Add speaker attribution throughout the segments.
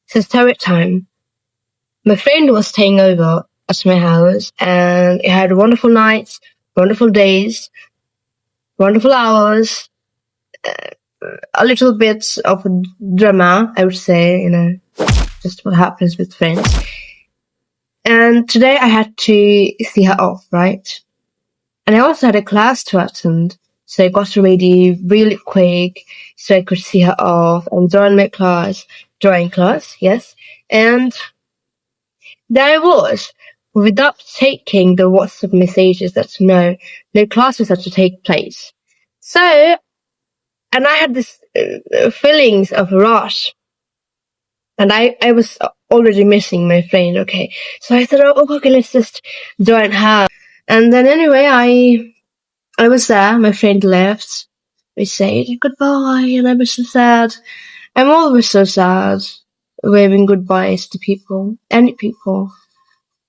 Speaker 1: So story time. My friend was staying over at my house, and it had wonderful nights, wonderful days, wonderful hours, a little bit of drama, I would say, just what happens with friends. And today I had to see her off, right? And I also had a class to attend, so I got ready really quick so I could see her off and join my drawing class, yes. And there I was, without taking the WhatsApp messages that no classes had to take place. So, and I had this feelings of rush, and I was already missing my friend, okay. So I thought, oh, okay, let's just join her. And then anyway, I was there, my friend left. We said goodbye, and I was so sad. I'm always so sad, waving goodbyes to people, any people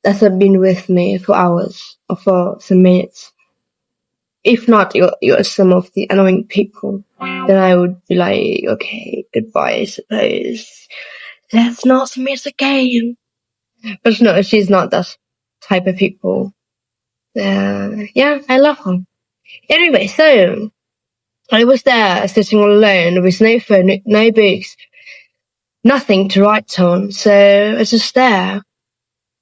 Speaker 1: that have been with me for hours or for some minutes. If not, you're some of the annoying people, then I would be like, okay, goodbye, I suppose. Let's not meet again. But no, she's not that type of people. Yeah, I love her. Anyway, so I was there sitting all alone with no phone, no books, nothing to write on. So I was just there.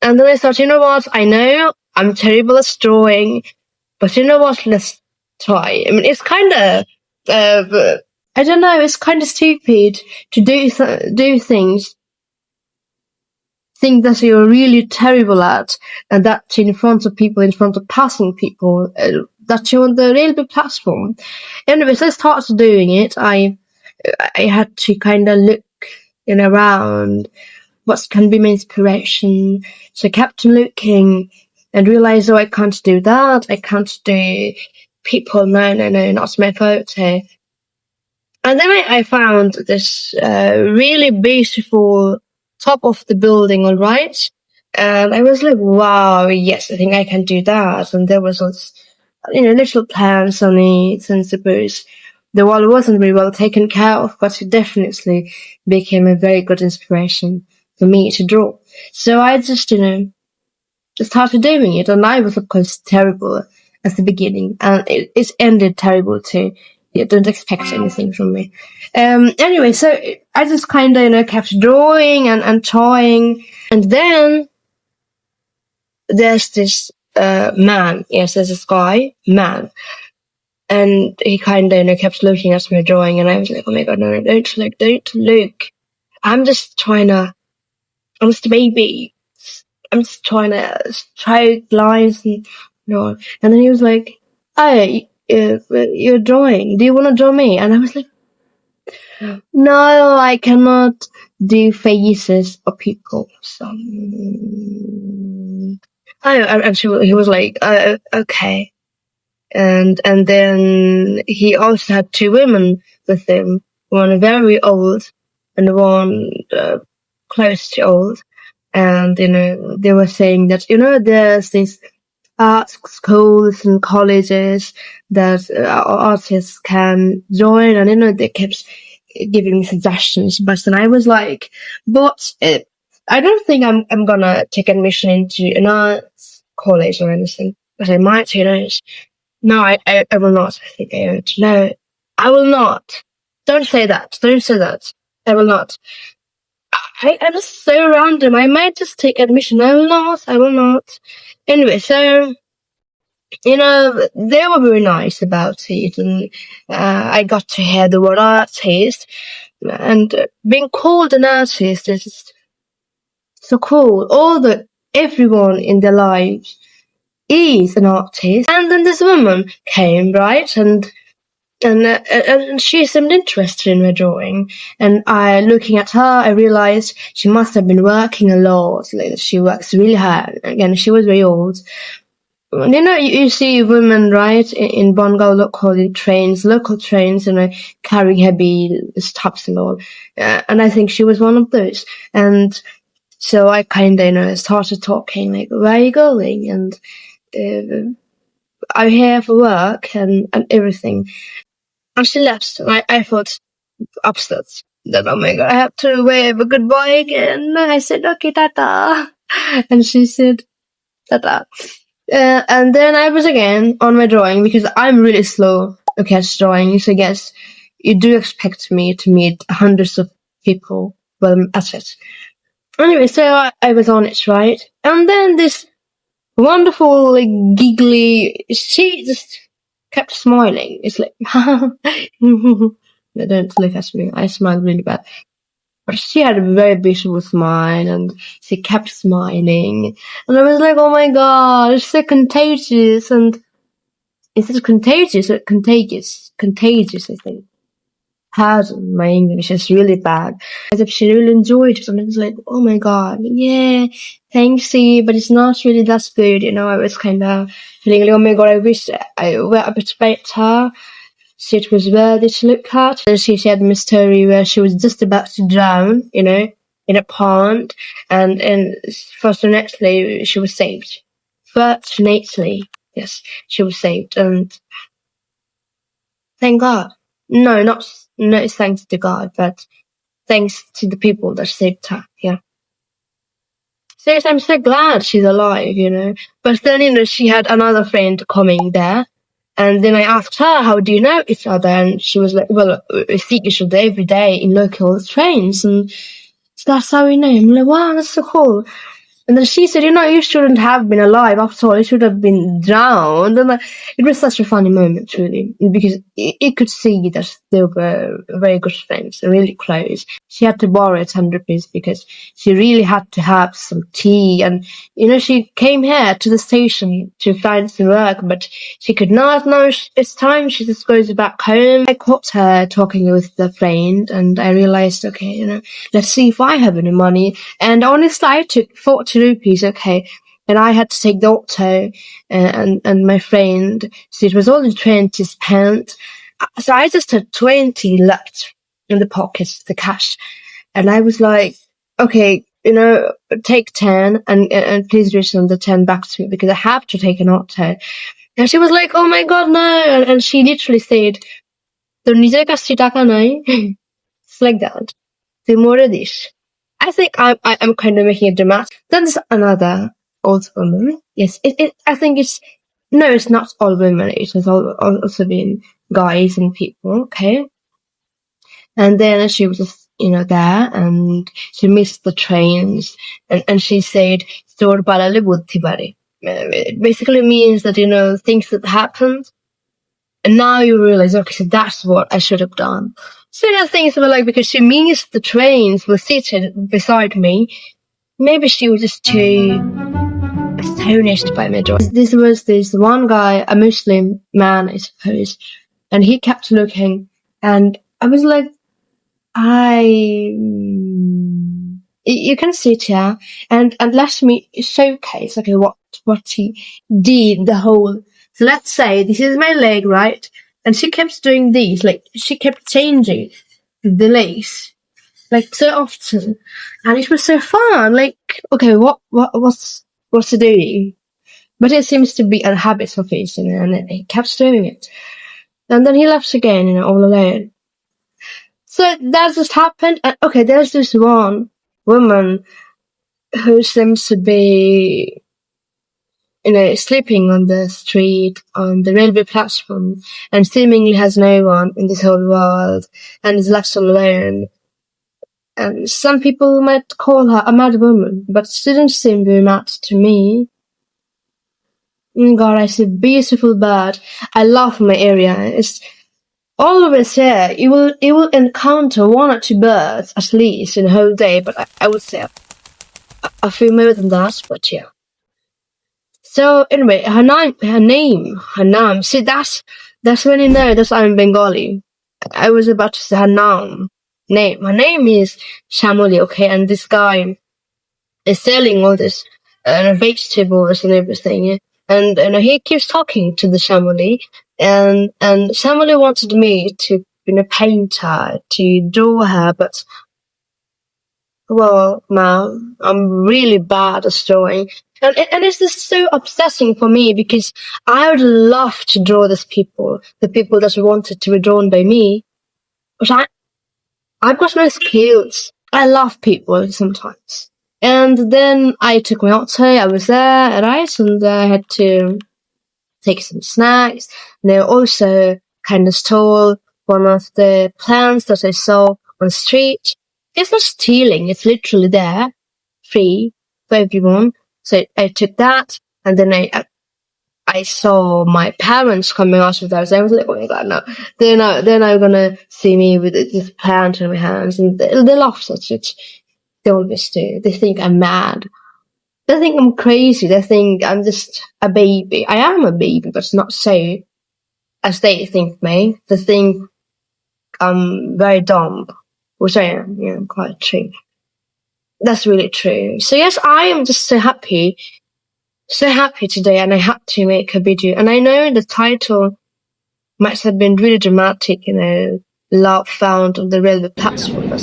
Speaker 1: And then I thought, you know what? I know I'm terrible at drawing, but you know what? Let's try. I mean, it's kind of, I don't know, it's kind of stupid to do things that you're really terrible at, and that in front of people, in front of passing people, that you're on the real big platform. Anyways, I started doing it. I had to kind of look around what can be my inspiration. So I kept looking and realized, oh, I can't do that. I can't do people. No, not my photo. And then I found this really beautiful top of the building, all right? And I was like, wow, yes, I think I can do that. And there was this, little plants on it, and suppose the wall wasn't very well taken care of, but it definitely became a very good inspiration for me to draw. So I just, started doing it, and I was, of course, terrible at the beginning, and it ended terrible too. You don't expect anything from me. Anyway, so I just kind of, kept drawing and trying, and then there's this man. Yes, there's this man, and he kind of, kept looking at my drawing, and I was like, oh my god, no, don't look. I'm just a baby. I'm just trying to try lines and And then he was like, "Oh, you're drawing. Do you want to draw me?" And I was like, "No, I cannot do faces of people." So, he was like, "Okay." And then he also had two women with him, one very old and one close to old. And, they were saying that, there's these art schools and colleges that artists can join, and, they kept giving me suggestions. But then I was like, but I don't think I'm gonna take admission into an arts college or anything. But I might, No, I will not. I think I own it. No, I will not. Don't say that. I will not. I'm just so random. I might just take admission. I will not. Anyway, so, they were very nice about it, and I got to hear the word artist, and being called an artist is so cool. Everyone in their lives is an artist. And then this woman came, right, and she seemed interested in my drawing, and looking at her, I realized she must have been working a lot. Like, she works really hard. Again, she was very old. You see women, right, in Bongal local trains, carrying heavy stuffs and all. And I think she was one of those. And so I kind of, started talking, like, where are you going? And I'm here for work and everything. And she left. I thought, upstairs. Then, oh my god, I have to wave a goodbye again. I said, okay, tata. And she said, tata. And then I was again on my drawing because I'm really slow at drawing. So, yes, you do expect me to meet hundreds of people. Well, that's it. Anyway, so I was on it, right? And then this wonderful, like, giggly, she just kept smiling. It's like, don't look at me. I smiled really bad. But she had a very beautiful smile and she kept smiling. And I was like, oh my god, it's so contagious. And instead of contagious or contagious? Contagious, I think. Pardon, my English is really bad. As if she really enjoyed it, and I was like, oh my god, yeah, thanks, but it's not really that good, I was kind of feeling like, oh my god, I wish I were a bit better. So it was worthy to look at. And she shared my story where she was just about to drown, in a pond, and fortunately, she was saved. Fortunately, yes, she was saved, and thank God. No, not thanks to God, but thanks to the people that saved her. Yeah. Seriously, I'm so glad she's alive, But then, she had another friend coming there. And then I asked her, how do you know each other? And she was like, well, we see each other every day in local trains. And so that's how we know. I'm like, wow, that's so cool. And then she said, you shouldn't have been alive after all. You should have been drowned. And it was such a funny moment, really, because you could see that they were very good friends, really close. She had to borrow a 10 rupees because she really had to have some tea. And, she came here to the station to find some work, but she could not. Now it's time. She just goes back home. I caught her talking with the friend and I realized, okay, let's see if I have any money. And honestly, I took 40 rupees, okay, and I had to take the auto and my friend, so it was only 20 spent. So I just had 20 left in the pockets, the cash, and I was like, okay, take 10 and please return the 10 back to me because I have to take an auto. And she was like, oh my god, no, and she literally said, তোর নিজের কাছে টাকা নাই? It's like that. তুই মরে this. I think I'm kind of making it dramatic. Then there's another old woman. Yes, I think it's not all women. It has also been guys and people. Okay, and then she was just there, and she missed the trains, and she said, "Stor parale buddhi pare." It basically means that things that happened. And now you realize, okay, so that's what I should have done. So things were like, because she missed the trains, was seated beside me. Maybe she was just too astonished by my joy. This was this one guy, a Muslim man, I suppose, and he kept looking, and I was like, you can sit here and let me showcase, okay, what he did the whole. So let's say this is my leg, right? And she kept doing these, like she kept changing the legs, like so often, and it was so fun. Like, okay, what's he doing? But it seems to be a habit of his, and he kept doing it. And then he left again, all alone. So that just happened. And okay, there's this one woman who seems to be sleeping on the street, on the railway platform, and seemingly has no one in this whole world, and is left alone. And some people might call her a mad woman, but she didn't seem very mad to me. God, I see a beautiful bird. I love my area. It's always here. You will encounter one or two birds at least in a whole day, but I would say a few more than that, but yeah. So anyway, her name. See, that's when you know that I'm Bengali. I was about to say her name. Her name is Shamoli, okay, and this guy is selling all this vegetables and everything, and he keeps talking to the Shamoli, and Shamoli wanted me to paint her, to draw her, but well, ma'am, I'm really bad at drawing. And it's just so obsessing for me because I would love to draw these people, the people that wanted to be drawn by me, but I've got no skills. I love people sometimes. And then I took my auto. I was there at ice, and I had to take some snacks. And they also kind of stole one of the plants that I saw on the street. It's not stealing. It's literally there, free for everyone. So I took that, and then I saw my parents coming out of theirs. I was like, oh my god, no. They're not gonna see me with this plant in my hands. And they laugh at it. They always do. They think I'm mad. They think I'm crazy. They think I'm just a baby. I am a baby, but it's not so as they think me. They think I'm very dumb, which I am. Yeah, I'm quite true. That's really true. So yes, I am just so happy today, and I had to make a video. And I know the title might have been really dramatic, love found on the railway platform, but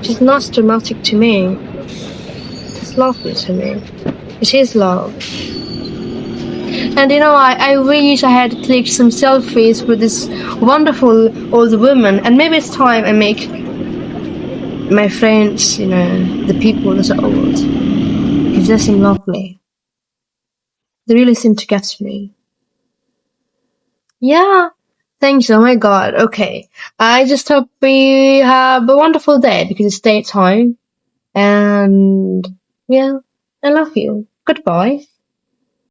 Speaker 1: it's not dramatic to me. It's lovely to me. It is love. And I wish I had clicked some selfies with this wonderful old woman, and maybe it's time I make my friends, the people that are old, because they seem lovely. They really seem to get me. Yeah. Thanks. Oh my god. Okay. I just hope we have a wonderful day because it's daytime. And yeah, I love you. Goodbye.